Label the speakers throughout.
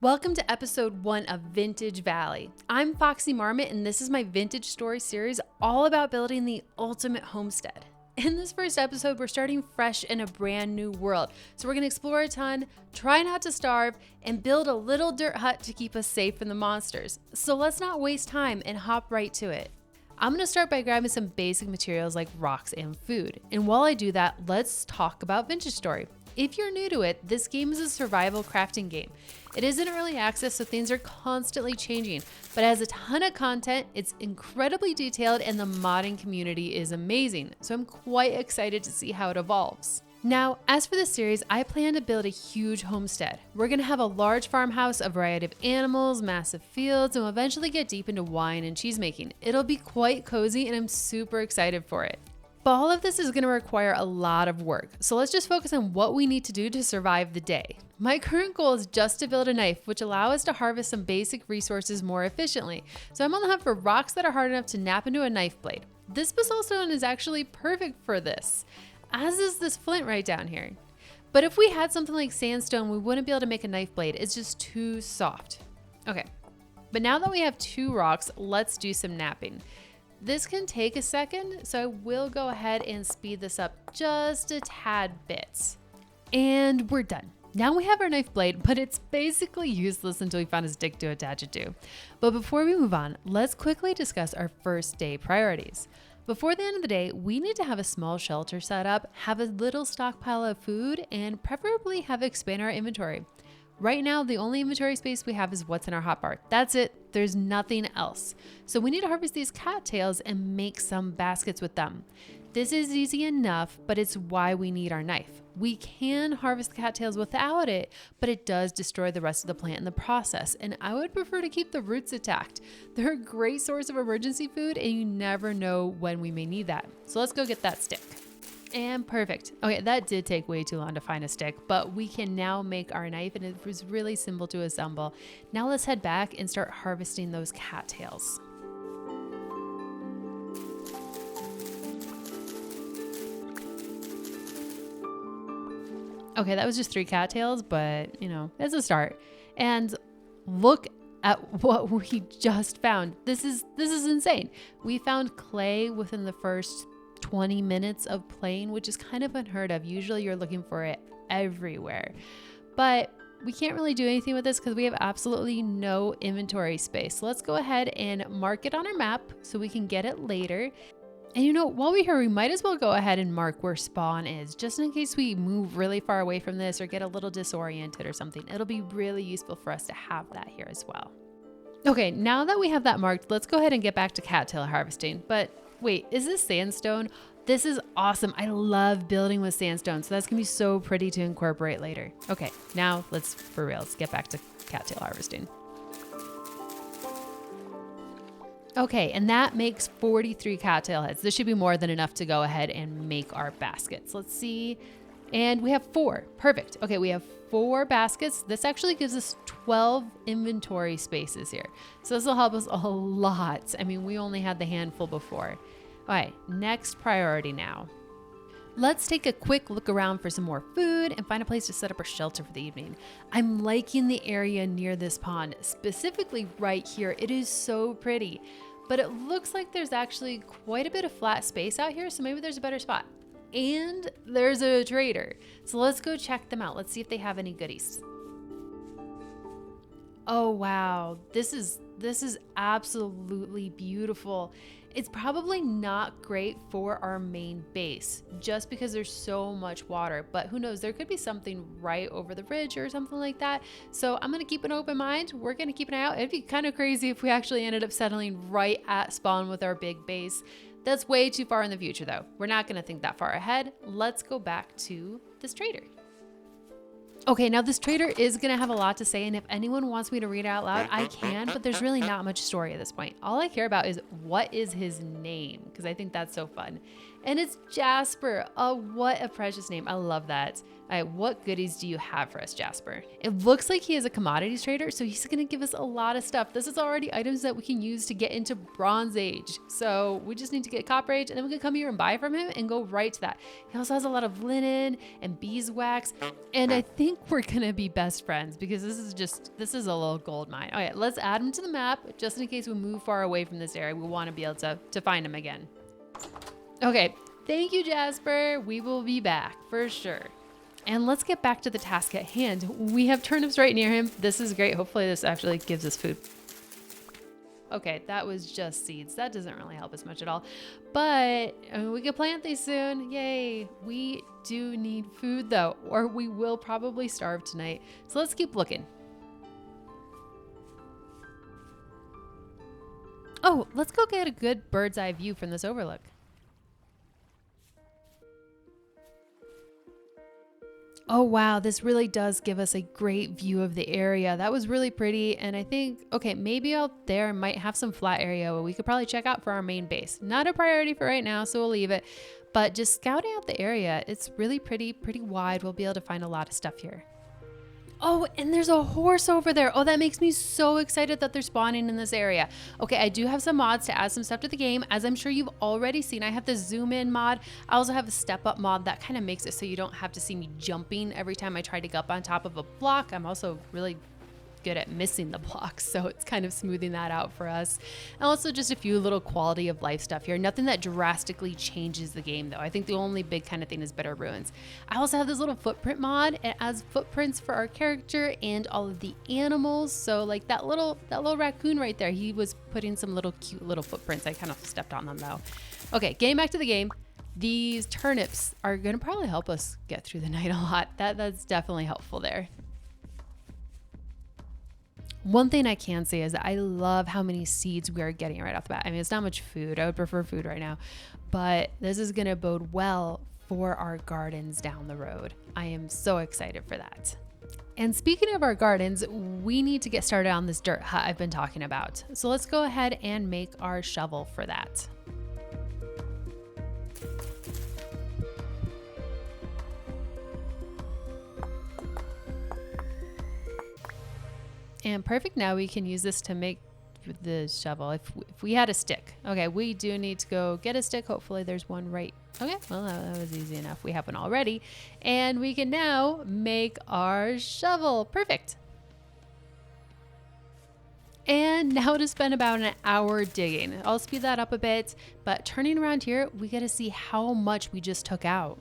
Speaker 1: Welcome to episode 1 of Vintage Valley. I'm Foxy Marmot, and this is my vintage story series all about building the ultimate homestead. In this first episode, we're starting fresh in a brand new world. So we're going to explore a ton, try not to starve, and build a little dirt hut to keep us safe from the monsters. So let's not waste time and hop right to it. I'm going to start by grabbing some basic materials like rocks and food. And while I do that, let's talk about Vintage Story. If you're new to it, this game is a survival crafting game. It is in early access, so things are constantly changing, but it has a ton of content, it's incredibly detailed, and the modding community is amazing, so I'm quite excited to see how it evolves. Now, as for this series, I plan to build a huge homestead. We're going to have a large farmhouse, a variety of animals, massive fields, and we'll eventually get deep into wine and cheese making. It'll be quite cozy, and I'm super excited for it. But all of this is going to require a lot of work, so let's just focus on what we need to do to survive the day. My current goal is just to build a knife, which allows us to harvest some basic resources more efficiently. So I'm on the hunt for rocks that are hard enough to nap into a knife blade. This basalt stone is actually perfect for this, as is this flint right down here. But if we had something like sandstone, we wouldn't be able to make a knife blade. It's just too soft. Okay, but now that we have 2 rocks, let's do some napping. This can take a second, so I will go ahead and speed this up just a tad bit. And we're done. Now we have our knife blade, but it's basically useless until we find a stick to attach it to. But before we move on, let's quickly discuss our first day priorities. Before the end of the day, we need to have a small shelter set up, have a little stockpile of food, and preferably have expand our inventory. Right now, the only inventory space we have is what's in our hotbar. That's it. There's nothing else. So we need to harvest these cattails and make some baskets with them. This is easy enough, but it's why we need our knife. We can harvest the cattails without it, but it does destroy the rest of the plant in the process, and I would prefer to keep the roots intact. They're a great source of emergency food, and you never know when we may need that. So let's go get that stick. And perfect. Okay, that did take way too long to find a stick, but we can now make our knife, and it was really simple to assemble. Now let's head back and start harvesting those cattails. Okay, that was just 3 cattails, but it's a start. And look at what we just found. This is insane. We found clay within the first 20 minutes of playing, which is kind of unheard of. Usually you're looking for it everywhere, but we can't really do anything with this because we have absolutely no inventory space. So let's go ahead and mark it on our map so we can get it later. And while we're here, we might as well go ahead and mark where spawn is, just in case we move really far away from this or get a little disoriented or something. It'll be really useful for us to have that here as well. Okay, now that we have that marked, let's go ahead and get back to cattail harvesting. But wait, is this sandstone? This is awesome. I love building with sandstone, so that's gonna be so pretty to incorporate later. Okay, now let's get back to cattail harvesting. Okay, and that makes 43 cattail heads. This should be more than enough to go ahead and make our baskets. Let's see. And we have 4. Perfect. Okay, we have 4 baskets. This actually gives us 12 inventory spaces here. So this will help us a lot. I mean, we only had the handful before. All right, next priority now. Let's take a quick look around for some more food and find a place to set up our shelter for the evening. I'm liking the area near this pond, specifically right here. It is so pretty, but it looks like there's actually quite a bit of flat space out here, so maybe there's a better spot. And there's a trader. So let's go check them out. Let's see if they have any goodies. Oh, wow. This is absolutely beautiful. It's probably not great for our main base just because there's so much water, but who knows, there could be something right over the ridge or something like that. So I'm going to keep an open mind. We're going to keep an eye out. It'd be kind of crazy if we actually ended up settling right at spawn with our big base. That's way too far in the future though. We're not going to think that far ahead. Let's go back to this trader. Okay, now this trader is going to have a lot to say, and if anyone wants me to read it out loud, I can, but there's really not much story at this point. All I care about is what is his name, because I think that's so fun. And it's Jasper. Oh, what a precious name. I love that. All right, what goodies do you have for us, Jasper? It looks like he is a commodities trader, so he's gonna give us a lot of stuff. This is already items that we can use to get into Bronze Age. So we just need to get Copper Age, and then we can come here and buy from him and go right to that. He also has a lot of linen and beeswax, and I think we're gonna be best friends because this is a little gold mine. Okay, let's add him to the map just in case we move far away from this area. We wanna be able to find him again. Okay, thank you, Jasper. We will be back for sure. And let's get back to the task at hand. We have turnips right near him. This is great. Hopefully this actually gives us food. Okay, that was just seeds. That doesn't really help us much at all. But I mean, we can plant these soon. Yay. We do need food though, or we will probably starve tonight. So let's keep looking. Oh, let's go get a good bird's eye view from this overlook. Oh wow, this really does give us a great view of the area. That was really pretty, and I think, okay, maybe out there might have some flat area where we could probably check out for our main base. Not a priority for right now, so we'll leave it, but just scouting out the area, it's really pretty wide. We'll be able to find a lot of stuff here. Oh, and there's a horse over there. Oh, that makes me so excited that they're spawning in this area. Okay, I do have some mods to add some stuff to the game. As I'm sure you've already seen, I have the zoom in mod. I also have a step up mod that kind of makes it so you don't have to see me jumping every time I try to get up on top of a block. I'm also really good at missing the blocks, so it's kind of smoothing that out for us. And also just a few little quality of life stuff here. Nothing that drastically changes the game though. I think the only big kind of thing is better ruins. I also have this little footprint mod. It adds footprints for our character and all of the animals. So like that little raccoon right there, he was putting some little cute little footprints. I kind of stepped on them though. Okay, getting back to the game. These turnips are gonna probably help us get through the night a lot. That's definitely helpful there. One thing I can say is that I love how many seeds we are getting right off the bat. I mean, it's not much food. I would prefer food right now, but this is going to bode well for our gardens down the road. I am so excited for that. And speaking of our gardens, we need to get started on this dirt hut I've been talking about. So let's go ahead and make our shovel for that. And perfect, now we can use this to make the shovel if we had a stick. Okay, we do need to go get a stick. Hopefully there's one right. Okay, well that was easy enough. We have one already. And we can now make our shovel. Perfect. And now to spend about an hour digging. I'll speed that up a bit, but turning around here, we get to see how much we just took out.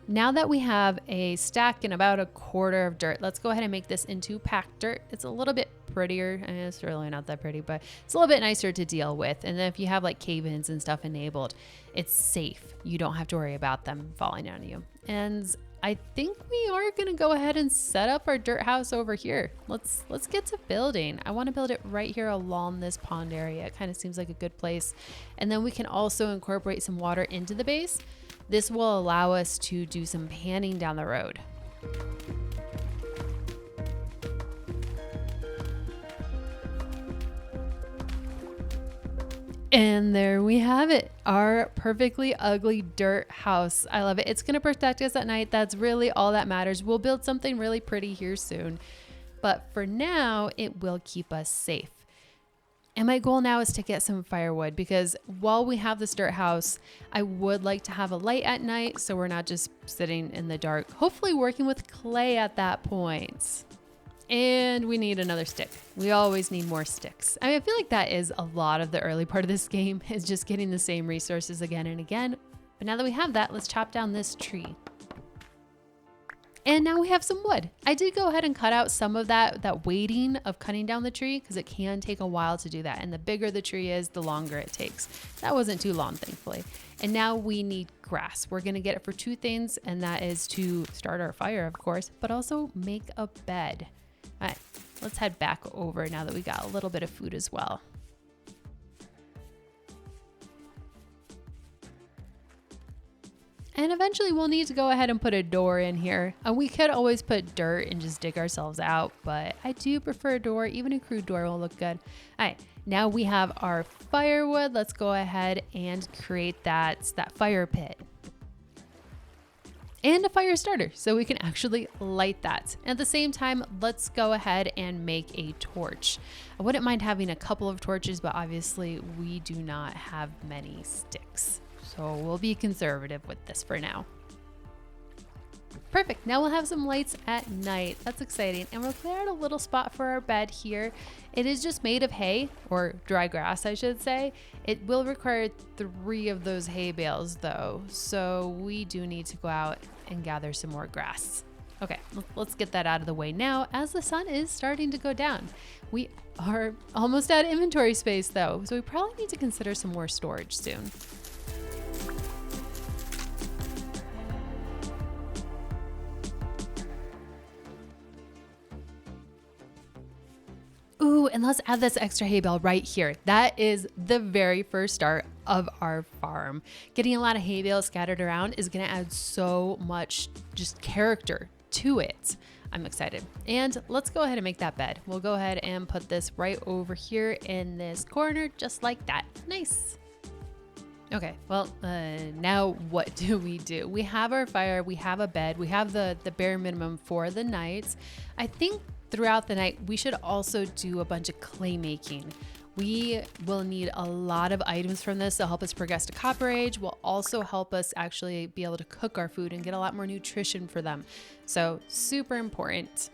Speaker 1: Now that we have a stack and about a quarter of dirt, let's go ahead and make this into packed dirt. It's a little bit prettier. I mean, it's really not that pretty, but it's a little bit nicer to deal with. And then if you have like cave-ins and stuff enabled, it's safe. You don't have to worry about them falling on you. And I think we are gonna go ahead and set up our dirt house over here. Let's get to building. I wanna build it right here along this pond area. It kind of seems like a good place. And then we can also incorporate some water into the base. This will allow us to do some panning down the road. And there we have it, our perfectly ugly dirt house. I love it. It's gonna protect us at night. That's really all that matters. We'll build something really pretty here soon. But for now, it will keep us safe. And my goal now is to get some firewood because while we have this dirt house, I would like to have a light at night so we're not just sitting in the dark, hopefully working with clay at that point. And we need another stick. We always need more sticks. I mean, I feel like that is a lot of the early part of this game is just getting the same resources again and again. But now that we have that, let's chop down this tree. And now we have some wood. I did go ahead and cut out some of that waiting of cutting down the tree because it can take a while to do that. And the bigger the tree is, the longer it takes. That wasn't too long, thankfully. And now we need grass. We're gonna get it for two things, and that is to start our fire, of course, but also make a bed. All right, let's head back over now that we got a little bit of food as well. And eventually we'll need to go ahead and put a door in here. And we could always put dirt and just dig ourselves out, but I do prefer a door. Even a crude door will look good. All right, now we have our firewood. Let's go ahead and create that fire pit. and a fire starter so we can actually light that. At the same time, let's go ahead and make a torch. I wouldn't mind having a couple of torches, but obviously we do not have many sticks. So we'll be conservative with this for now. Perfect. Now we'll have some lights at night. That's exciting. And we'll clear out a little spot for our bed here. It is just made of hay, or dry grass, I should say. It will require 3 of those hay bales though. So we do need to go out and gather some more grass. Okay, let's get that out of the way now as the sun is starting to go down. We are almost out of inventory space though. So we probably need to consider some more storage soon. Ooh, and let's add this extra hay bale right here. That is the very first start of our farm. Getting a lot of hay bales scattered around is gonna add so much just character to it. I'm excited. And let's go ahead and make that bed. We'll go ahead and put this right over here in this corner, just like that. Nice. Okay, well, now what do? We have our fire, we have a bed, we have the bare minimum for the nights. I think throughout the night, we should also do a bunch of clay making. We will need a lot of items from this to help us progress to copper age, will also help us actually be able to cook our food and get a lot more nutrition for them. So super important.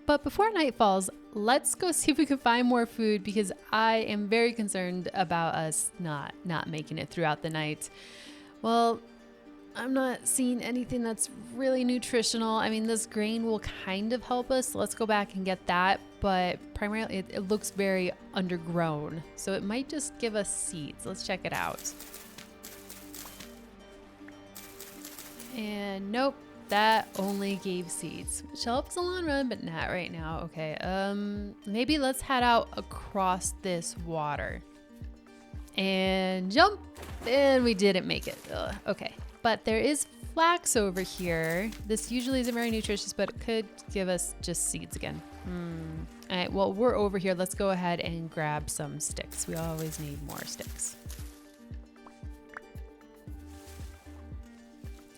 Speaker 1: But before night falls, let's go see if we can find more food because I am very concerned about us not making it throughout the night. Well, I'm not seeing anything that's really nutritional. I mean, this grain will kind of help us. So let's go back and get that. But primarily, it looks very undergrown. So it might just give us seeds. Let's check it out. And nope, that only gave seeds, which helps the long run, but not right now. Okay, maybe let's head out across this water. And jump. And we didn't make it. Ugh, okay. But there is flax over here. This usually isn't very nutritious, but it could give us just seeds again. All right, well, we're over here. Let's go ahead and grab some sticks. We always need more sticks.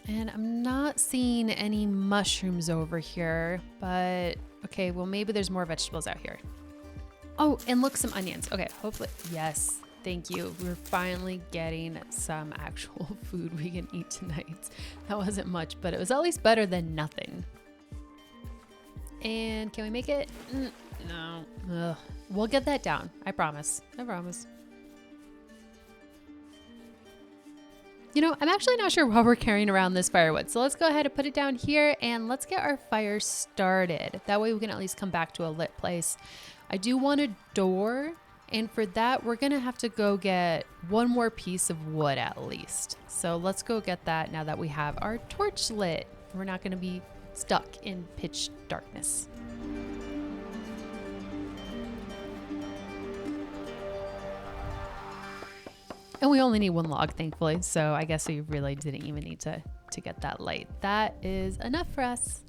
Speaker 1: And I'm not seeing any mushrooms over here, but okay, well, maybe there's more vegetables out here. Oh, and look, some onions. Okay, hopefully, yes. Thank you. We're finally getting some actual food we can eat tonight. That wasn't much, but it was at least better than nothing. And can we make it? No. Ugh. We'll get that down. I promise. I promise. You know, I'm actually not sure why we're carrying around this firewood. So let's go ahead and put it down here and let's get our fire started. That way we can at least come back to a lit place. I do want a door. And for that, we're gonna have to go get one more piece of wood at least. So let's go get that now that we have our torch lit. We're not gonna be stuck in pitch darkness. And we only need 1 log, thankfully. So I guess we really didn't even need to get that light. That is enough for us.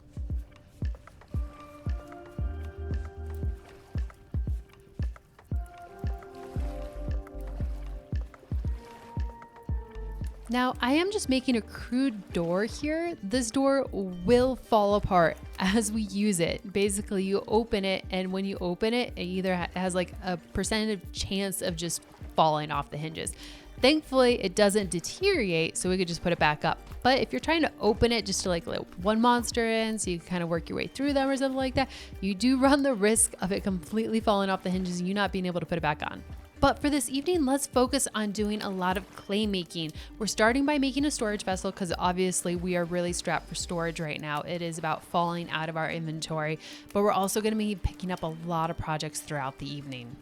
Speaker 1: Now, I am just making a crude door here. This door will fall apart as we use it. Basically, you open it, and when you open it, it either has like a percentage chance of just falling off the hinges. Thankfully, it doesn't deteriorate, so we could just put it back up. But if you're trying to open it just to like let one monster in, so you can kind of work your way through them or something like that, you do run the risk of it completely falling off the hinges and you not being able to put it back on. But for this evening, let's focus on doing a lot of clay making. We're starting by making a storage vessel because obviously we are really strapped for storage right now. It is about falling out of our inventory, but we're also going to be picking up a lot of projects throughout the evening.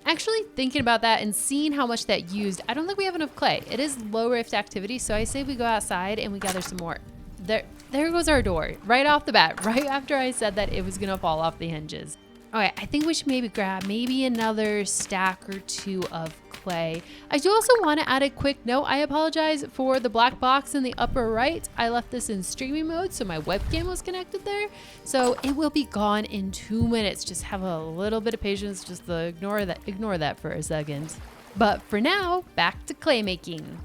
Speaker 1: Actually thinking about that and seeing how much that used, I don't think we have enough clay. It is low rift activity, so I say we go outside and we gather some more. There goes our door right off the bat, right after I said that it was going to fall off the hinges. All right, I think we should maybe grab another stack or 2 of clay. I do also want to add a quick note. I apologize for the black box in the upper right. I left this in streaming mode, so my webcam was connected there. So it will be gone in 2 minutes. Just have a little bit of patience. Just ignore that for a second. But for now, back to clay making.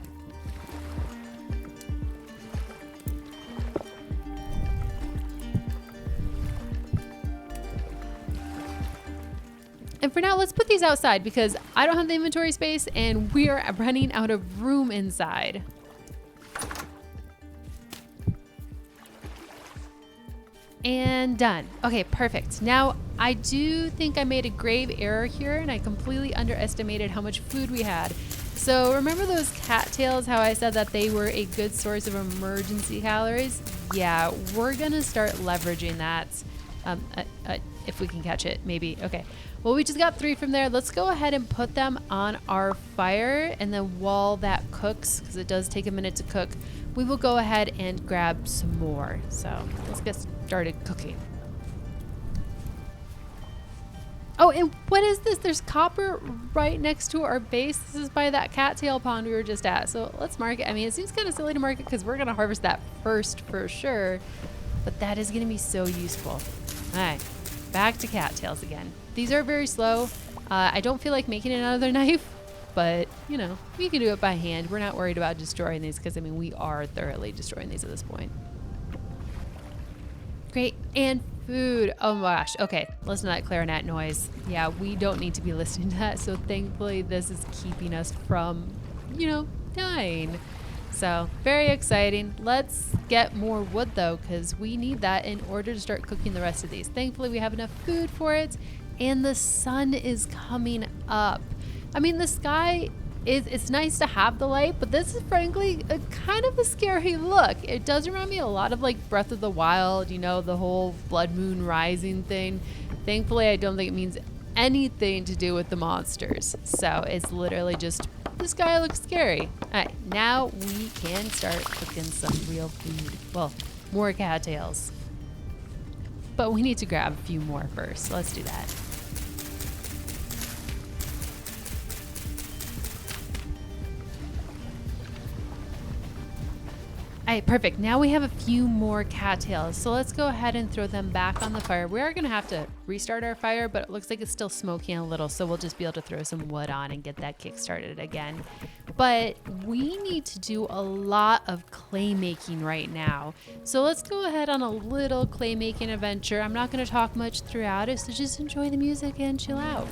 Speaker 1: And for now, let's put these outside because I don't have the inventory space and we are running out of room inside. And done. Okay, perfect. Now, I do think I made a grave error here and I completely underestimated how much food we had. So remember those cattails, how I said that they were a good source of emergency calories? Yeah, we're gonna start leveraging that. If we can catch it, maybe. Okay. Well, we just got 3 from there. Let's go ahead and put them on our fire. And then while that cooks, because it does take a minute to cook, we will go ahead and grab some more. So let's get started cooking. Oh, and what is this? There's copper right next to our base. This is by that cattail pond we were just at. So let's mark it. I mean, it seems kind of silly to mark it because we're going to harvest that first for sure. But that is going to be so useful. All right, back to cattails again. These are very slow. I don't feel like making another knife, but you know, we can do it by hand. We're not worried about destroying these because I mean, we are thoroughly destroying these at this point. Great, and food. Oh my gosh. Okay, listen to that clarinet noise. Yeah, we don't need to be listening to that. So thankfully this is keeping us from, you know, dying. So very exciting. Let's get more wood though, because we need that in order to start cooking the rest of these. Thankfully we have enough food for it and the sun is coming up. I mean, the sky it's nice to have the light, but this is frankly a kind of a scary look. It does remind me a lot of like Breath of the Wild, you know, the whole blood moon rising thing. Thankfully, I don't think it means anything to do with the monsters. So it's literally just, the sky looks scary. All right, now we can start cooking some real food. Well, more cattails. But we need to grab a few more first. Let's do that. All right, perfect. Now we have a few more cattails. So let's go ahead and throw them back on the fire. We are gonna have to restart our fire, but it looks like it's still smoking a little. So we'll just be able to throw some wood on and get that kick started again. But we need to do a lot of clay making right now. So let's go ahead on a little clay making adventure. I'm not gonna talk much throughout it, so just enjoy the music and chill out.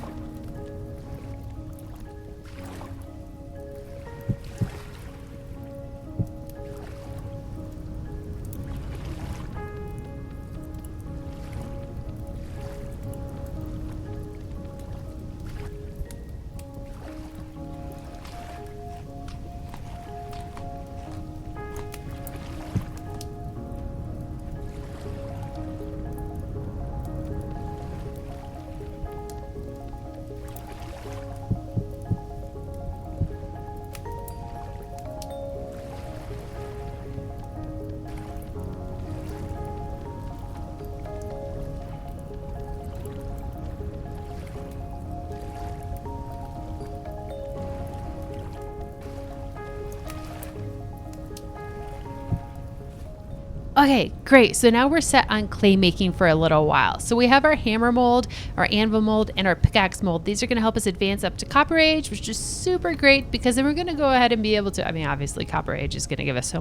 Speaker 1: Okay, great. So now we're set on clay making for a little while. So we have our hammer mold, our anvil mold, and our pickaxe mold. These are going to help us advance up to copper age, which is super great because then we're going to go ahead and be able to, I mean, obviously copper age is going to give us so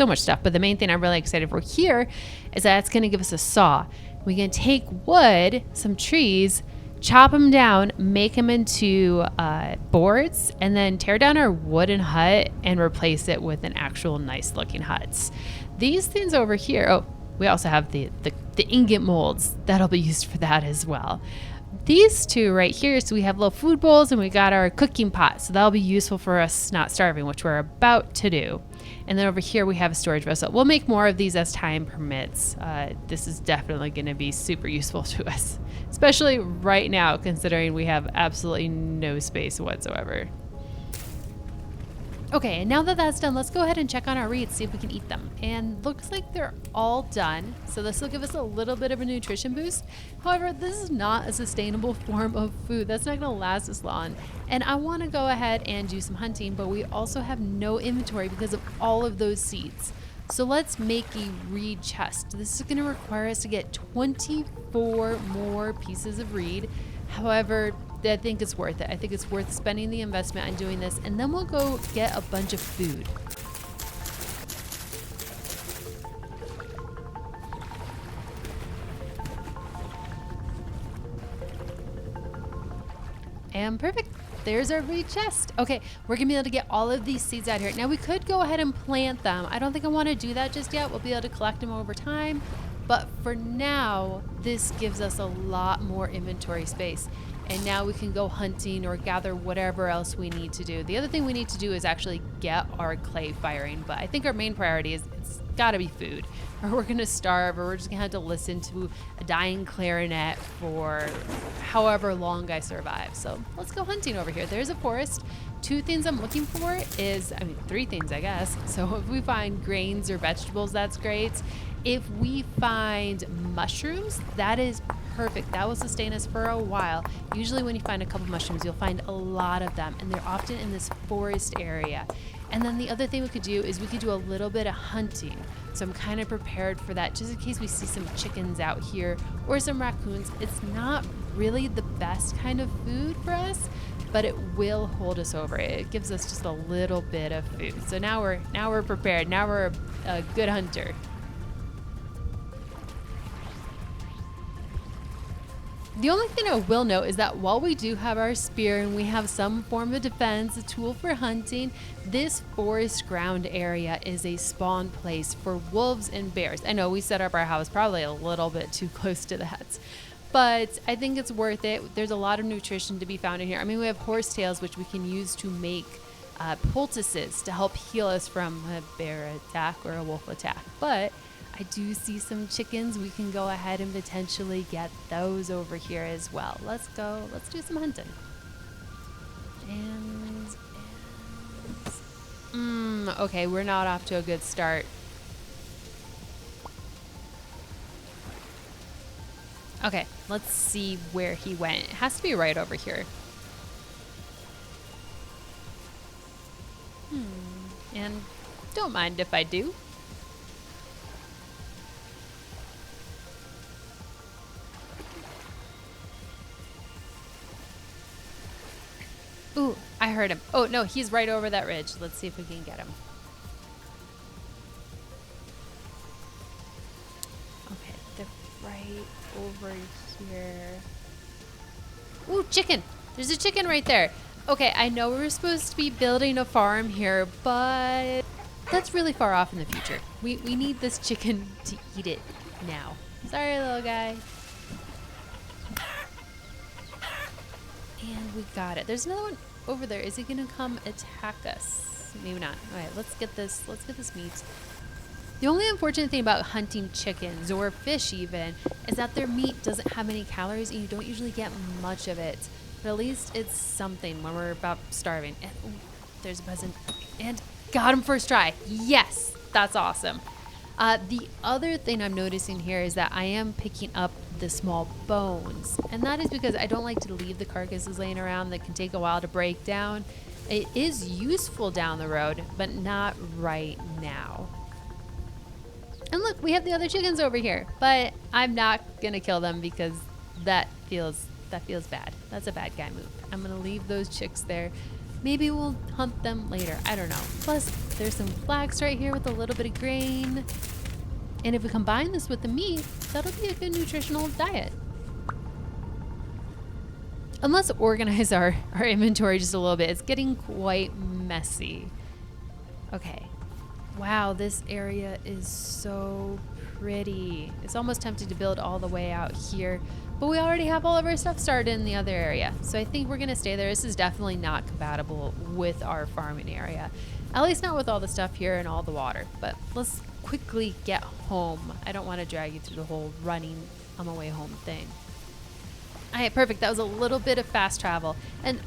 Speaker 1: much stuff, but the main thing I'm really excited for here is that it's going to give us a saw. We can take wood, some trees, chop them down, make them into boards, and then tear down our wooden hut and replace it with an actual nice looking hut. These things over here, oh, we also have the ingot molds. That'll be used for that as well. These two right here, so we have little food bowls and we got our cooking pot. So that'll be useful for us not starving, which we're about to do. And then over here we have a storage vessel. We'll make more of these as time permits. This is definitely going to be super useful to us, especially right now, considering we have absolutely no space whatsoever. Okay, and now that that's done, let's go ahead and check on our reeds, see if we can eat them. And looks like they're all done. So this will give us a little bit of a nutrition boost. However, this is not a sustainable form of food. That's not gonna last us long. And I wanna go ahead and do some hunting, but we also have no inventory because of all of those seeds. So let's make a reed chest. This is gonna require us to get 24 more pieces of reed. However, I think it's worth it. I think it's worth spending the investment on doing this, and then we'll go get a bunch of food. And perfect. There's our big chest. Okay, we're gonna be able to get all of these seeds out here. Now we could go ahead and plant them. I don't think I want to do that just yet. We'll be able to collect them over time. But for now, this gives us a lot more inventory space. And now we can go hunting or gather whatever else we need to do. The other thing we need to do is actually get our clay firing. But I think our main priority is it's gotta be food, or we're gonna starve, or we're just gonna have to listen to a dying clarinet for however long I survive. So let's go hunting over here. There's a forest. Two things I'm looking for is, I mean, three things, I guess. So if we find grains or vegetables, that's great. If we find mushrooms, that is perfect. That will sustain us for a while. Usually when you find a couple mushrooms, you'll find a lot of them, and they're often in this forest area. And then the other thing we could do is we could do a little bit of hunting. So I'm kind of prepared for that just in case we see some chickens out here or some raccoons. It's not really the best kind of food for us, but it will hold us over. It gives us just a little bit of food. So now we're prepared. Now we're a good hunter. The only thing I will note is that while we do have our spear and we have some form of defense, a tool for hunting, this forest ground area is a spawn place for wolves and bears. I know we set up our house probably a little bit too close to that, but I think it's worth it. There's a lot of nutrition to be found in here. I mean, we have horsetails, which we can use to make poultices to help heal us from a bear attack or a wolf attack. But I do see some chickens. We can go ahead and potentially get those over here as well. Let's go. Let's do some hunting. Okay, we're not off to a good start. Okay, let's see where he went. It has to be right over here. And don't mind if I do. Ooh, I heard him. Oh, no, he's right over that ridge. Let's see if we can get him. Okay, they're right over here. Ooh, chicken. There's a chicken right there. Okay, I know we're supposed to be building a farm here, but that's really far off in the future. We need this chicken to eat it now. Sorry, little guy. And we got it. There's another one over there. Is he gonna come attack us? Maybe not. All right, let's get this meat. The only unfortunate thing about hunting chickens or fish even is that their meat doesn't have any calories and you don't usually get much of it. But at least it's something when we're about starving. And ooh, there's a buzzard. And got him first try. Yes, that's awesome. The other thing I'm noticing here is that I am picking up the small bones, and that is because I don't like to leave the carcasses laying around that can take a while to break down. It is useful down the road, but not right now. And look, we have the other chickens over here, but I'm not gonna kill them because that feels bad. That's a bad guy move. I'm gonna leave those chicks there. Maybe we'll hunt them later. I don't know. Plus, there's some flax right here with a little bit of grain. And if we combine this with the meat, that'll be a good nutritional diet. And let's organize our inventory just a little bit. It's getting quite messy. Okay. Wow, this area is so pretty. It's almost tempting to build all the way out here, but we already have all of our stuff started in the other area. So I think we're gonna stay there. This is definitely not compatible with our farming area. At least not with all the stuff here and all the water, but let's quickly get home. I don't wanna drag you through the whole running on my way home thing. All right, perfect. That was a little bit of fast travel. And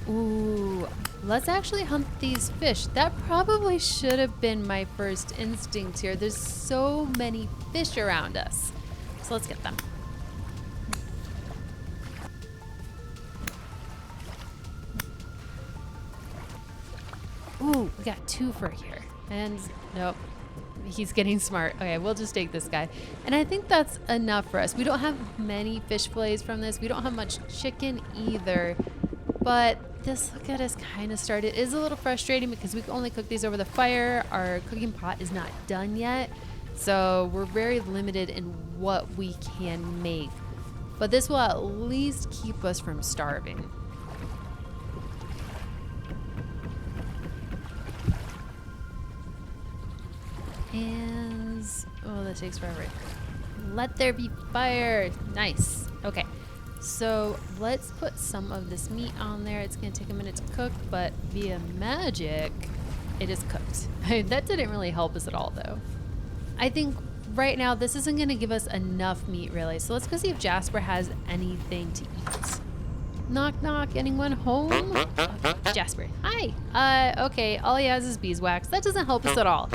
Speaker 1: ooh, let's actually hunt these fish. That probably should have been my first instinct here. There's so many fish around us. So let's get them. Ooh, we got two for here. And nope, he's getting smart. Okay, we'll just take this guy. And I think that's enough for us. We don't have many fish fillets from this. We don't have much chicken either. But this, look at us kind of started. It is a little frustrating because we can only cook these over the fire. Our cooking pot is not done yet. So we're very limited in what we can make. But this will at least keep us from starving. And, oh, this takes forever. Let there be fire. Nice. Okay. So let's put some of this meat on there. It's going to take a minute to cook, but via magic, it is cooked. That didn't really help us at all, though. I think right now this isn't going to give us enough meat, really. So let's go see if Jasper has anything to eat. Knock, knock. Anyone home? Oh, Jasper. Hi. Okay. All he has is beeswax. That doesn't help us at all.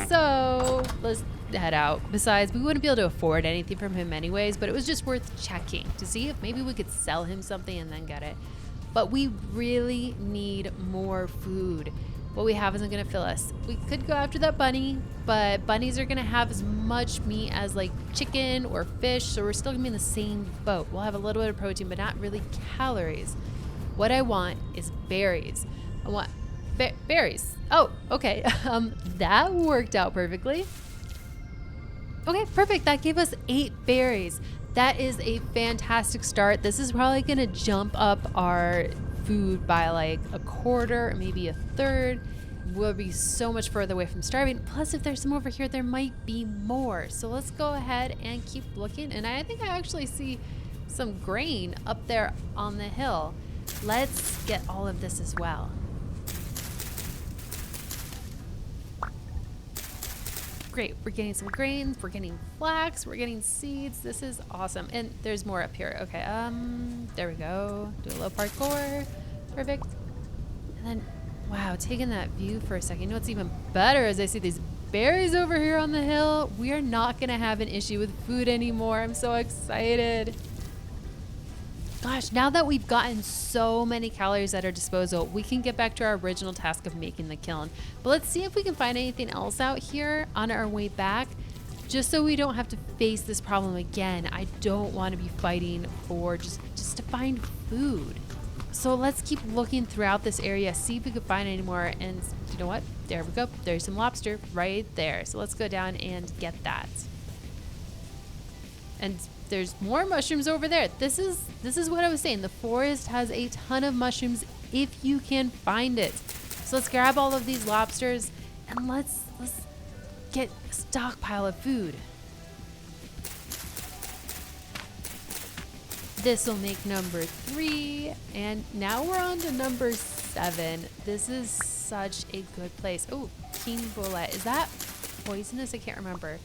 Speaker 1: So let's head out. Besides, we wouldn't be able to afford anything from him anyways, but it was just worth checking to see if maybe we could sell him something and then get it. But we really need more food. What we have isn't going to fill us. We could go after that bunny, but bunnies are going to have as much meat as like chicken or fish, so we're still going to be in the same boat. We'll have a little bit of protein, but not really calories. What I want is berries. I want berries. Oh, okay. That worked out perfectly. Okay, perfect. That gave us 8 berries. That is a fantastic start. This is probably going to jump up our food by like a quarter or maybe a third. We'll be so much further away from starving. Plus, if there's some over here, there might be more. So let's go ahead and keep looking. And I think I actually see some grain up there on the hill. Let's get all of this as well. Great, we're getting some grains, we're getting flax, we're getting seeds. This is awesome. And there's more up here. Okay, there we go. Do a little parkour. Perfect. And then, wow, taking that view for a second. You know what's even better is I see these berries over here on the hill. We are not gonna have an issue with food anymore. I'm so excited. Gosh, now that we've gotten so many calories at our disposal, we can get back to our original task of making the kiln. But let's see if we can find anything else out here on our way back, just so we don't have to face this problem again. I don't want to be fighting for just to find food. So let's keep looking throughout this area, see if we can find any more. And you know what? There we go. There's some lobster right there. So let's go down and get that. And there's more mushrooms over there. This is what I was saying. The forest has a ton of mushrooms if you can find it. So let's grab all of these lobsters and let's get a stockpile of food. This will make number 3, and now we're on to number 7. This is such a good place. Oh, king bullet. Is that poisonous? I can't remember.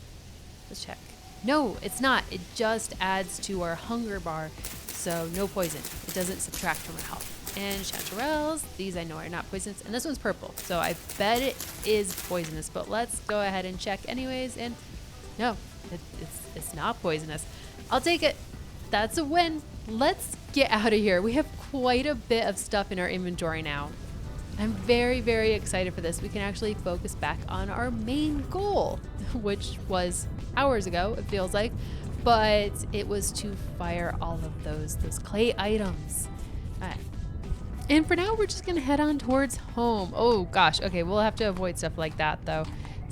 Speaker 1: Let's check. No, it's not. It just adds to our hunger bar, so no poison. It doesn't subtract from our health. And chanterelles, these I know are not poisonous, and this one's purple, so I bet it is poisonous, but let's go ahead and check anyways, and no, it's not poisonous. I'll take it. That's a win. Let's get out of here. We have quite a bit of stuff in our inventory now. I'm very, very excited for this. We can actually focus back on our main goal, which was hours ago, it feels like, but it was to fire all of those clay items. All right. And for now, we're just gonna head on towards home. Oh gosh, okay, we'll have to avoid stuff like that though.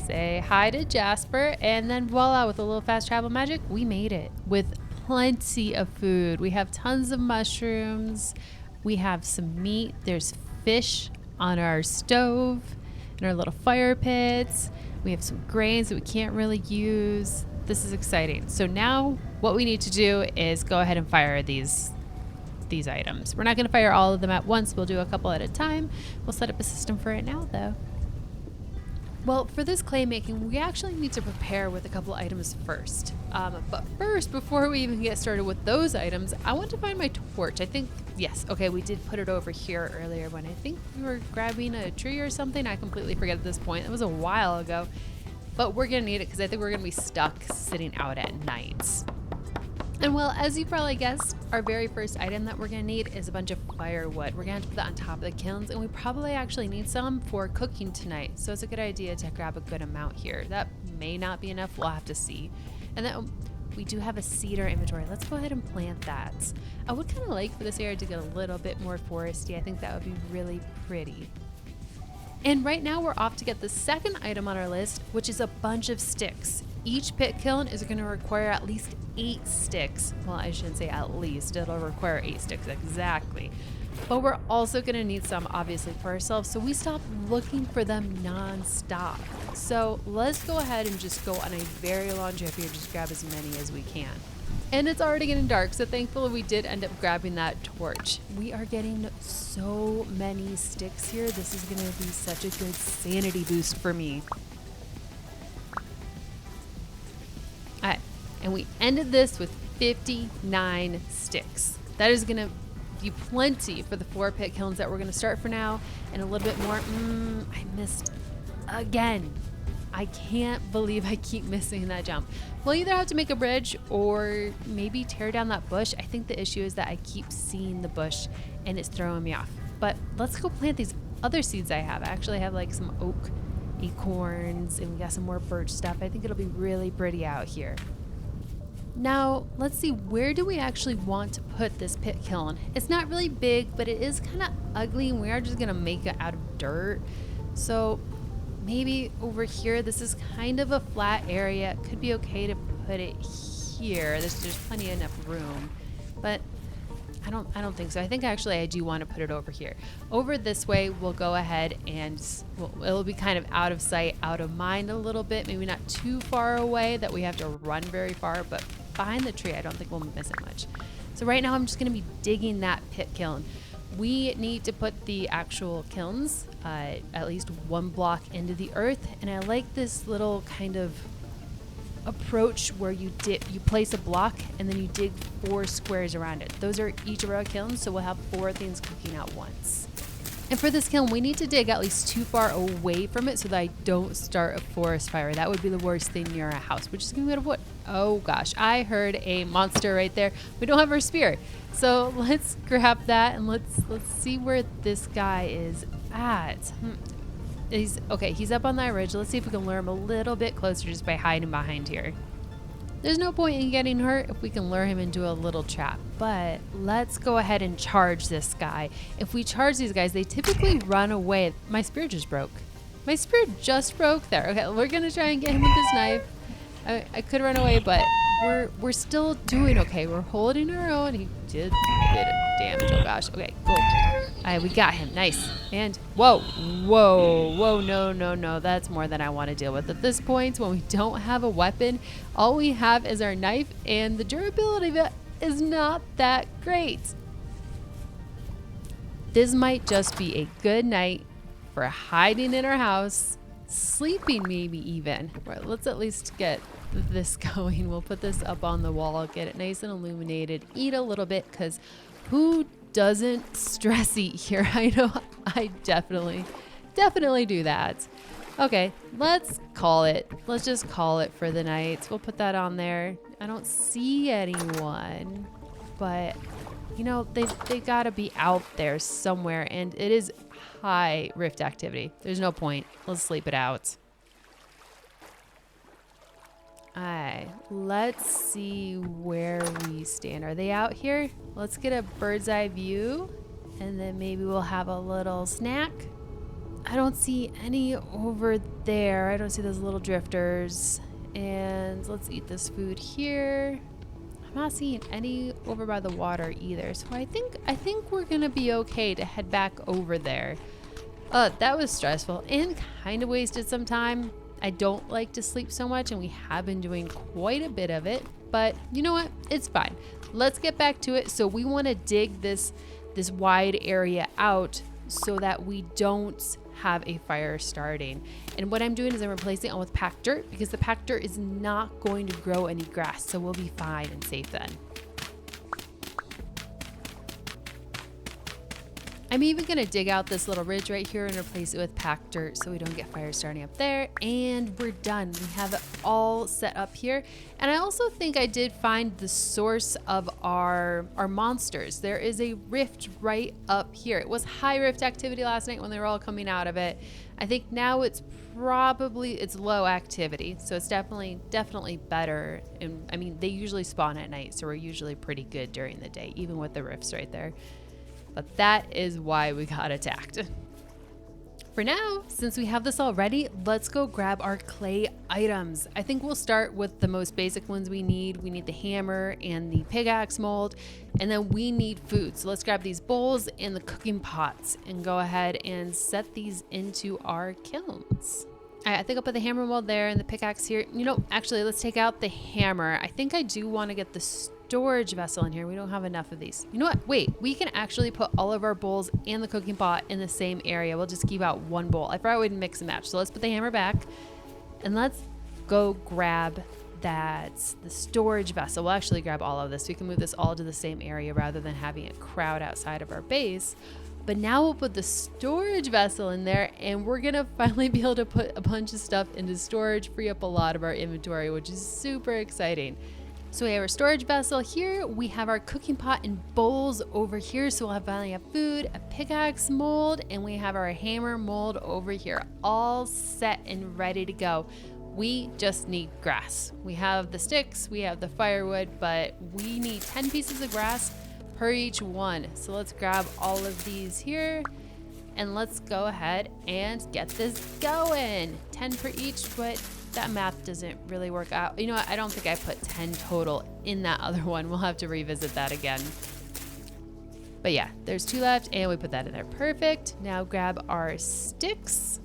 Speaker 1: Say hi to Jasper, and then voila, with a little fast travel magic, we made it with plenty of food. We have tons of mushrooms. We have some meat. There's fish on our stove and our little fire pits. We have some grains that we can't really use. This is exciting. So now what we need to do is go ahead and fire these items. We're not going to fire all of them at once. We'll do a couple at a time. We'll set up a system for it now though. Well, for this clay making, we actually need to prepare with a couple items first. But first, before we even get started with those items, I want to find my torch. I think, yes, okay, we did put it over here earlier when I think we were grabbing a tree or something. I completely forget at this point. It was a while ago. But we're going to need it because I think we're going to be stuck sitting out at night. And well, as you probably guessed, our very first item that we're going to need is a bunch of firewood. We're going to have to put that on top of the kilns, and we probably actually need some for cooking tonight. So it's a good idea to grab a good amount here. That may not be enough. We'll have to see. And then we do have a cedar inventory. Let's go ahead and plant that. I would kind of like for this area to get a little bit more foresty. I think that would be really pretty. And right now we're off to get the second item on our list, which is a bunch of sticks. Each pit kiln is going to require at least 8 sticks. Well, I shouldn't say at least, it'll require 8 sticks exactly. But we're also going to need some obviously for ourselves, so we stop looking for them non-stop. So let's go ahead and just go on a very long trip here, just grab as many as we can. And it's already getting dark, so thankfully we did end up grabbing that torch. We are getting so many sticks here. This is going to be such a good sanity boost for me. All right, and we ended this with 59 sticks. That is going to be plenty for the 4 pit kilns that we're going to start for now, and a little bit more. I missed again. I can't believe I keep missing that jump. We'll either have to make a bridge or maybe tear down that bush. I think the issue is that I keep seeing the bush and it's throwing me off. But let's go plant these other seeds I have. I actually have like some oak acorns and we got some more birch stuff. I think it'll be really pretty out here. Now, let's see, where do we actually want to put this pit kiln? It's not really big, but it is kind of ugly and we are just gonna make it out of dirt. So maybe over here, this is kind of a flat area. It could be okay to put it here. There's plenty enough room, but I don't think so. I think actually I do want to put it over here. Over this way, we'll go ahead and it'll be kind of out of sight, out of mind a little bit. Maybe not too far away that we have to run very far, but behind the tree, I don't think we'll miss it much. So right now I'm just going to be digging that pit kiln. We need to put the actual kilns at least 1 block into the earth, and I like this little kind of approach where you place a block and then you dig 4 squares around it. Those are each of our kilns, so we'll have 4 things cooking at once. And for this kiln, we need to dig at least too far away from it so that I don't start a forest fire. That would be the worst thing near a house, which is gonna be out of wood. Oh gosh, I heard a monster right there. We don't have our spear. So let's grab that and let's see where this guy is at. He's up on that ridge. Let's see if we can lure him a little bit closer just by hiding behind here. There's no point in getting hurt if we can lure him into a little trap, but let's go ahead and charge this guy. If we charge these guys, they typically run away. My spear just broke. My spear just broke there. Okay, we're gonna try and get him with this knife. I could run away, but we're still doing okay. We're holding our own. He did a bit of damage. Oh gosh. Okay, cool. All right, we got him. Nice. And whoa, no. That's more than I want to deal with at this point. When we don't have a weapon, all we have is our knife, and the durability of it is not that great. This might just be a good night for hiding in our house, sleeping maybe even. Right, let's at least get this going. We'll put this up on the wall, get it nice and illuminated, eat a little bit, because who doesn't stress eat here? I know I definitely do that. Okay, let's call it. Let's just call it for the night. We'll put that on there. I don't see anyone, but you know, they gotta be out there somewhere, and it is high rift activity. There's no point. Let's sleep it out. Alright, let's see where we stand. Are they out here? Let's get a bird's eye view, and then maybe we'll have a little snack. I don't see any over there. I don't see those little drifters. And let's eat this food here. I'm not seeing any over by the water either. So I think we're gonna be okay to head back over there. That was stressful and kind of wasted some time. I don't like to sleep so much, and we have been doing quite a bit of it, but you know what? It's fine. Let's get back to it. So we want to dig this wide area out so that we don't have a fire starting. And what I'm doing is I'm replacing it with packed dirt, because the packed dirt is not going to grow any grass, so we'll be fine and safe then. I'm even gonna dig out this little ridge right here and replace it with packed dirt so we don't get fires starting up there. And we're done. We have it all set up here. And I also think I did find the source of our monsters. There is a rift right up here. It was high rift activity last night when they were all coming out of it. I think now it's low activity. So it's definitely better. And I mean, they usually spawn at night, so we're usually pretty good during the day, even with the rifts right there. But that is why we got attacked. For now, since we have this all ready, let's go grab our clay items. I think we'll start with the most basic ones we need. We need the hammer and the pickaxe mold, and then we need food. So let's grab these bowls and the cooking pots and go ahead and set these into our kilns. All right, I think I'll put the hammer mold there and the pickaxe here. You know, actually, let's take out the hammer. I think I do want to get the storage vessel in here. We don't have enough of these. You know what? Wait, we can actually put all of our bowls and the cooking pot in the same area. We'll just keep out one bowl. I probably would mix and match. So let's put the hammer back and let's go grab the storage vessel. We'll actually grab all of this. We can move this all to the same area rather than having it crowd outside of our base. But now we'll put the storage vessel in there and we're gonna finally be able to put a bunch of stuff into storage, free up a lot of our inventory, which is super exciting. So we have our storage vessel here. We have our cooking pot and bowls over here. So we'll finally have food, a pickaxe mold, and we have our hammer mold over here, all set and ready to go. We just need grass. We have the sticks, we have the firewood, but we need 10 pieces of grass per each one. So let's grab all of these here and let's go ahead and get this going. 10 for each, but that math doesn't really work out. You know what? I don't think I put 10 total in that other one. We'll have to revisit that again. But yeah, there's 2 left and we put that in there. Perfect. Now grab our sticks.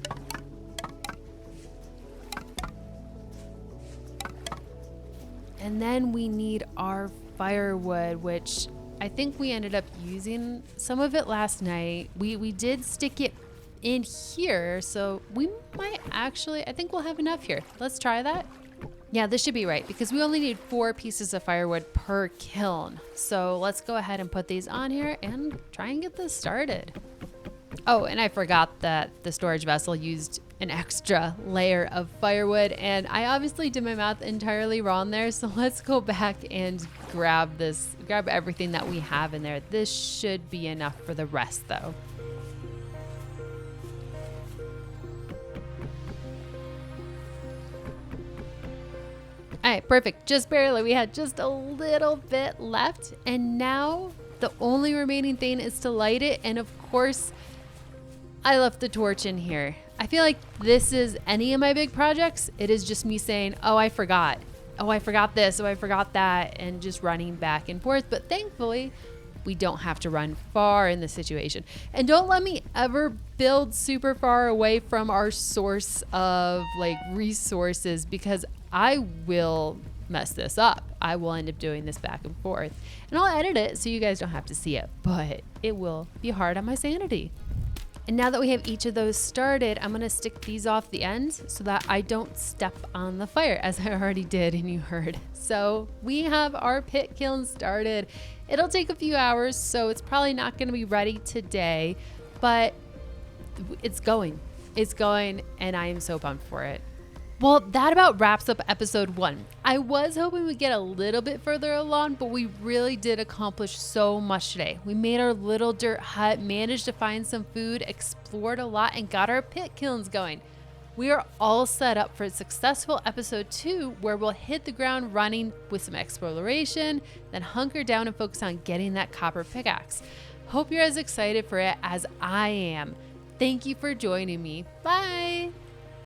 Speaker 1: And then we need our firewood, which I think we ended up using some of it last night. We did stick it in here, so we might actually, I think we'll have enough here. Let's try that. Yeah, this should be right because we only need 4 pieces of firewood per kiln. So let's go ahead and put these on here and try and get this started. Oh, and I forgot that the storage vessel used an extra layer of firewood, and I obviously did my math entirely wrong there. So let's go back and grab everything that we have in there. This should be enough for the rest though. All right, perfect. Just barely. We had just a little bit left. And now the only remaining thing is to light it. And of course, I left the torch in here. I feel like this is any of my big projects. It is just me saying, oh, I forgot. Oh, I forgot this. Oh, I forgot that. And just running back and forth. But thankfully, we don't have to run far in this situation. And don't let me ever build super far away from our source of like resources, because I will mess this up. I will end up doing this back and forth. And I'll edit it so you guys don't have to see it, but it will be hard on my sanity. And now that we have each of those started, I'm gonna stick these off the ends so that I don't step on the fire, as I already did and you heard. So we have our pit kiln started. It'll take a few hours, so it's probably not gonna be ready today, but it's going. It's going, and I am so pumped for it. Well, that about wraps up episode 1. I was hoping we'd get a little bit further along, but we really did accomplish so much today. We made our little dirt hut, managed to find some food, explored a lot, and got our pit kilns going. We are all set up for a successful episode 2, where we'll hit the ground running with some exploration, then hunker down and focus on getting that copper pickaxe. Hope you're as excited for it as I am. Thank you for joining me. Bye!